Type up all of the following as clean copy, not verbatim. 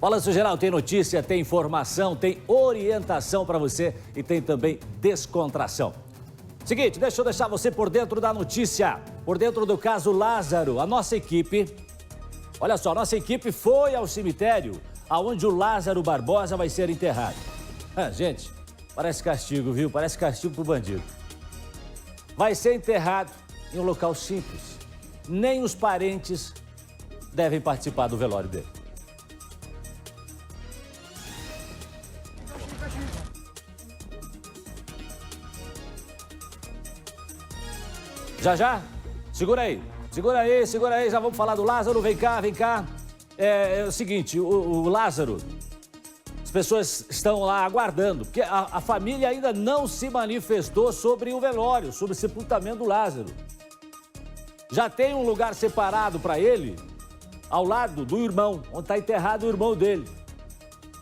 Balanço Geral tem notícia, tem informação, tem orientação para você e tem também descontração. Seguinte, deixa eu deixar você por dentro da notícia, por dentro do caso Lázaro. A nossa equipe, olha só, a nossa equipe foi ao cemitério aonde o Lázaro Barbosa vai ser enterrado. Gente, parece castigo, viu? Parece castigo pro bandido. Vai ser enterrado em um local simples. Nem os parentes devem participar do velório dele. Já? Segura aí, já vamos falar do Lázaro, vem cá. É o seguinte, o Lázaro, as pessoas estão lá aguardando, porque a família ainda não se manifestou sobre o velório, sobre o sepultamento do Lázaro. Já tem um lugar separado para ele, ao lado do irmão, onde está enterrado o irmão dele,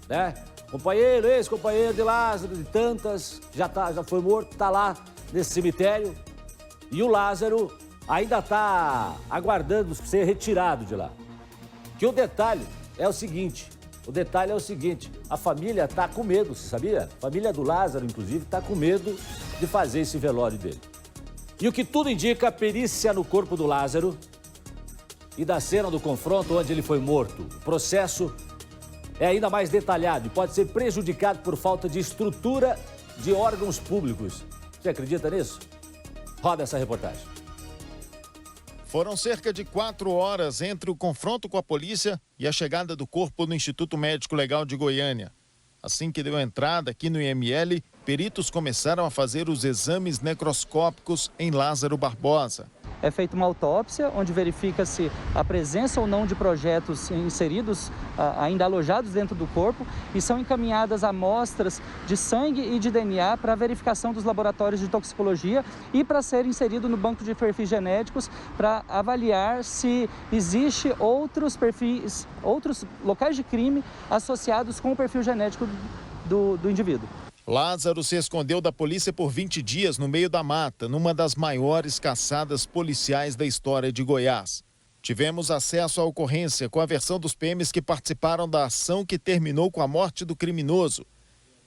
né? Companheiro, ex-companheiro de Lázaro, de tantas, já foi morto, está lá nesse cemitério. E o Lázaro ainda está aguardando ser retirado de lá. Que o detalhe é o seguinte, a família está com medo, você sabia? A família do Lázaro, inclusive, está com medo de fazer esse velório dele. E o que tudo indica, a perícia no corpo do Lázaro e da cena do confronto onde ele foi morto. O processo é ainda mais detalhado e pode ser prejudicado por falta de estrutura de órgãos públicos. Você acredita nisso? Roda essa reportagem. Foram cerca de 4 horas entre o confronto com a polícia e a chegada do corpo no Instituto Médico Legal de Goiânia. Assim que deu entrada aqui no IML, peritos começaram a fazer os exames necroscópicos em Lázaro Barbosa. É feita uma autópsia, onde verifica-se a presença ou não de projetos inseridos, ainda alojados dentro do corpo, e são encaminhadas amostras de sangue e de DNA para verificação dos laboratórios de toxicologia e para ser inserido no banco de perfis genéticos para avaliar se existe outros perfis, outros locais de crime associados com o perfil genético do indivíduo. Lázaro se escondeu da polícia por 20 dias no meio da mata, numa das maiores caçadas policiais da história de Goiás. Tivemos acesso à ocorrência com a versão dos PMs que participaram da ação que terminou com a morte do criminoso.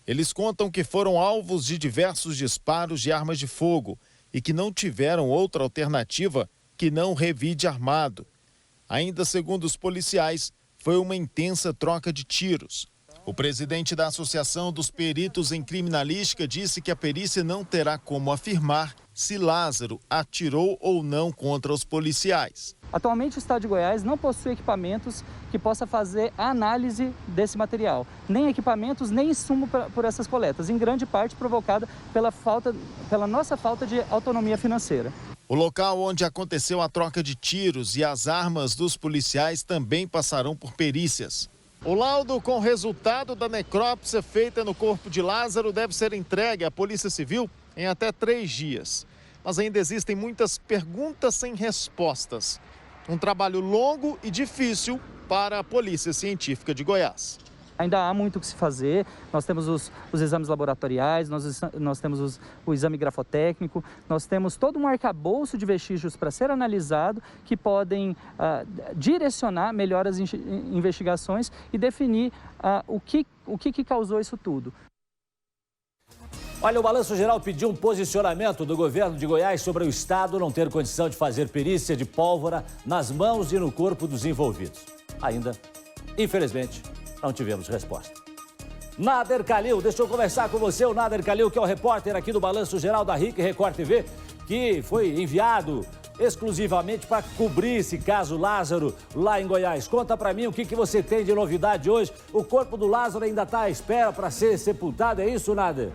Eles contam que foram alvos de diversos disparos de armas de fogo e que não tiveram outra alternativa que não revide armado. Ainda segundo os policiais, foi uma intensa troca de tiros. O presidente da Associação dos Peritos em Criminalística disse que a perícia não terá como afirmar se Lázaro atirou ou não contra os policiais. Atualmente o Estado de Goiás não possui equipamentos que possa fazer a análise desse material. Nem equipamentos, nem insumo por essas coletas, em grande parte provocada pela nossa falta de autonomia financeira. O local onde aconteceu a troca de tiros e as armas dos policiais também passarão por perícias. O laudo com o resultado da necrópsia feita no corpo de Lázaro deve ser entregue à Polícia Civil em até 3 dias. Mas ainda existem muitas perguntas sem respostas. Um trabalho longo e difícil para a Polícia Científica de Goiás. Ainda há muito o que se fazer, nós temos os exames laboratoriais, nós temos o exame grafotécnico, nós temos todo um arcabouço de vestígios para ser analisado que podem direcionar melhor as investigações e definir o que causou isso tudo. Olha, o Balanço Geral pediu um posicionamento do governo de Goiás sobre o Estado não ter condição de fazer perícia de pólvora nas mãos e no corpo dos envolvidos. Ainda, infelizmente, não tivemos resposta. Nader Kalil, deixa eu conversar com você, o Nader Kalil, que é o repórter aqui do Balanço Geral da RIC Record TV, que foi enviado exclusivamente para cobrir esse caso Lázaro lá em Goiás. Conta para mim o que você tem de novidade hoje. O corpo do Lázaro ainda está à espera para ser sepultado, é isso, Nader?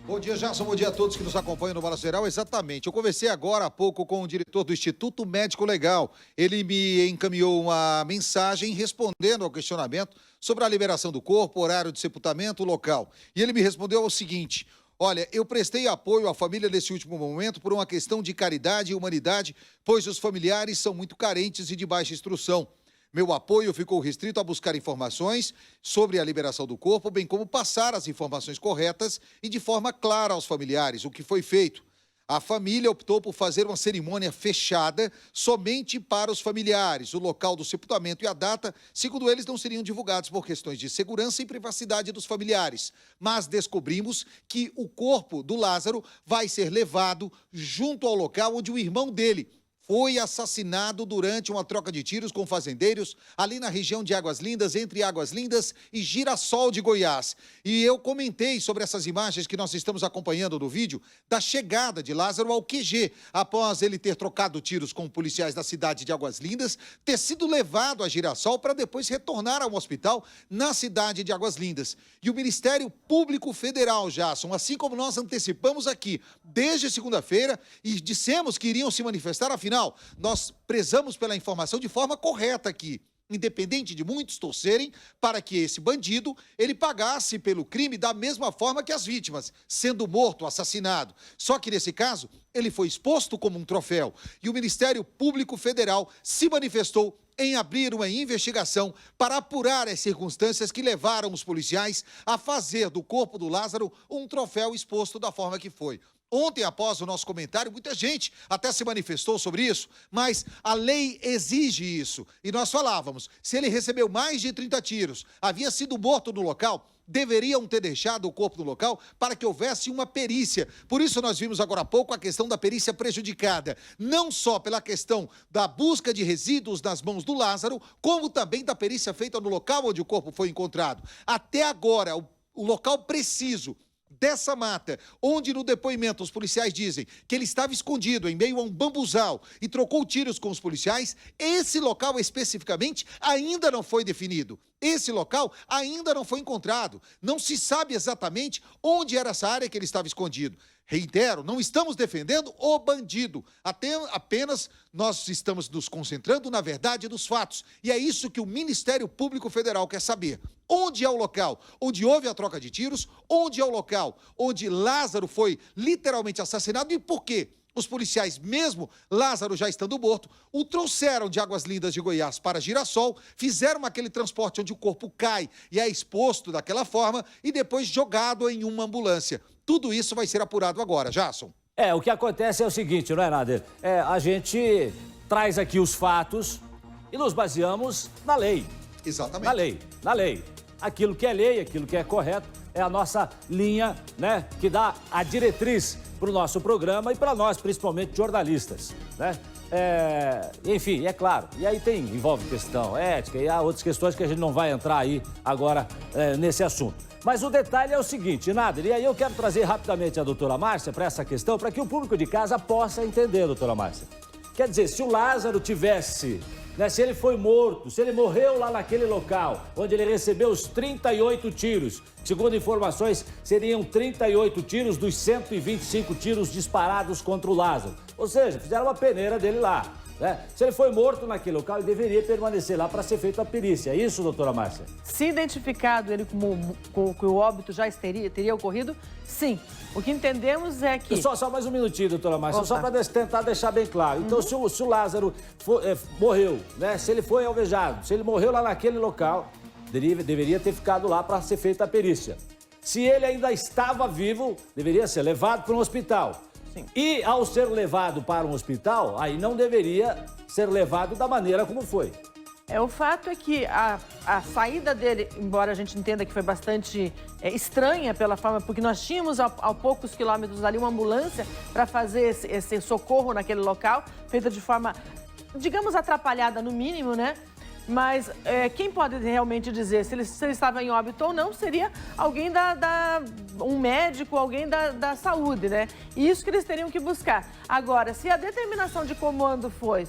Bom dia, Gerson. Bom dia a todos que nos acompanham no Balanço Geral. Exatamente. Eu conversei agora há pouco com o diretor do Instituto Médico Legal. Ele me encaminhou uma mensagem respondendo ao questionamento sobre a liberação do corpo, horário de sepultamento, local. E ele me respondeu o seguinte: olha, eu prestei apoio à família nesse último momento por uma questão de caridade e humanidade, pois os familiares são muito carentes e de baixa instrução. Meu apoio ficou restrito a buscar informações sobre a liberação do corpo, bem como passar as informações corretas e de forma clara aos familiares, o que foi feito. A família optou por fazer uma cerimônia fechada somente para os familiares. O local do sepultamento e a data, segundo eles, não seriam divulgados por questões de segurança e privacidade dos familiares. Mas descobrimos que o corpo do Lázaro vai ser levado junto ao local onde o irmão dele foi assassinado durante uma troca de tiros com fazendeiros ali na região de Águas Lindas, entre Águas Lindas e Girassol de Goiás. E eu comentei sobre essas imagens que nós estamos acompanhando no vídeo da chegada de Lázaro ao QG, após ele ter trocado tiros com policiais da cidade de Águas Lindas, ter sido levado a Girassol para depois retornar ao hospital na cidade de Águas Lindas. E o Ministério Público Federal, Jasson, assim como nós antecipamos aqui desde segunda-feira e dissemos que iriam se manifestar, afinal, nós prezamos pela informação de forma correta aqui, independente de muitos torcerem para que esse bandido ele pagasse pelo crime da mesma forma que as vítimas, sendo morto, assassinado. Só que nesse caso, ele foi exposto como um troféu e o Ministério Público Federal se manifestou em abrir uma investigação para apurar as circunstâncias que levaram os policiais a fazer do corpo do Lázaro um troféu exposto da forma que foi. Ontem, após o nosso comentário, muita gente até se manifestou sobre isso, mas a lei exige isso. E nós falávamos, se ele recebeu mais de 30 tiros, havia sido morto no local, deveriam ter deixado o corpo no local para que houvesse uma perícia. Por isso nós vimos agora há pouco a questão da perícia prejudicada, não só pela questão da busca de resíduos nas mãos do Lázaro, como também da perícia feita no local onde o corpo foi encontrado. Até agora, o local preciso dessa mata, onde no depoimento os policiais dizem que ele estava escondido em meio a um bambuzal e trocou tiros com os policiais, esse local especificamente ainda não foi definido. Esse local ainda não foi encontrado. Não se sabe exatamente onde era essa área que ele estava escondido. Reitero, não estamos defendendo o bandido. Apenas nós estamos nos concentrando na verdade dos fatos. E é isso que o Ministério Público Federal quer saber. Onde é o local onde houve a troca de tiros? Onde é o local onde Lázaro foi literalmente assassinado? E por quê? Os policiais, mesmo Lázaro já estando morto, o trouxeram de Águas Lindas de Goiás para Girassol, fizeram aquele transporte onde o corpo cai e é exposto daquela forma e depois jogado em uma ambulância. Tudo isso vai ser apurado agora, Jasson. O que acontece é o seguinte, não é, Nader? A gente traz aqui os fatos e nos baseamos na lei. Exatamente. Na lei. Aquilo que é lei, aquilo que é correto, é a nossa linha, né, que dá a diretriz para o nosso programa e para nós, principalmente jornalistas, né? Enfim, é claro, e aí envolve questão ética e há outras questões que a gente não vai entrar aí agora nesse assunto. Mas o detalhe é o seguinte, Nader, e aí eu quero trazer rapidamente a doutora Márcia para essa questão, para que o público de casa possa entender, doutora Márcia. Quer dizer, se o Lázaro tivesse, né, se ele foi morto, se ele morreu lá naquele local, onde ele recebeu os 38 tiros, segundo informações, seriam 38 tiros dos 125 tiros disparados contra o Lázaro. Ou seja, fizeram uma peneira dele lá, né? Se ele foi morto naquele local, ele deveria permanecer lá para ser feita a perícia. É isso, doutora Márcia? Se identificado ele como que o óbito já teria ocorrido, sim. O que entendemos é que... Só mais um minutinho, doutora Márcia, só para tentar deixar bem claro. Então, se o Lázaro morreu, né? Se ele foi alvejado, se ele morreu lá naquele local, deveria ter ficado lá para ser feita a perícia. Se ele ainda estava vivo, deveria ser levado para um hospital. Sim. E, ao ser levado para um hospital, aí não deveria ser levado da maneira como foi. O fato é que a saída dele, embora a gente entenda que foi bastante estranha pela forma, porque nós tínhamos a poucos quilômetros ali uma ambulância para fazer esse socorro naquele local, feita de forma, digamos, atrapalhada no mínimo, né? Mas quem pode realmente dizer se ele estava em óbito ou não seria alguém um médico, alguém da saúde, né? E isso que eles teriam que buscar. Agora, se a determinação de comando foi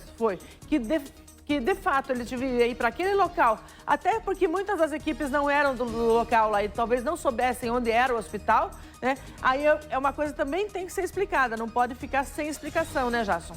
que de fato ele devia ir para aquele local, até porque muitas das equipes não eram do local lá e talvez não soubessem onde era o hospital, né? Aí é uma coisa que também tem que ser explicada, não pode ficar sem explicação, né, Jasson?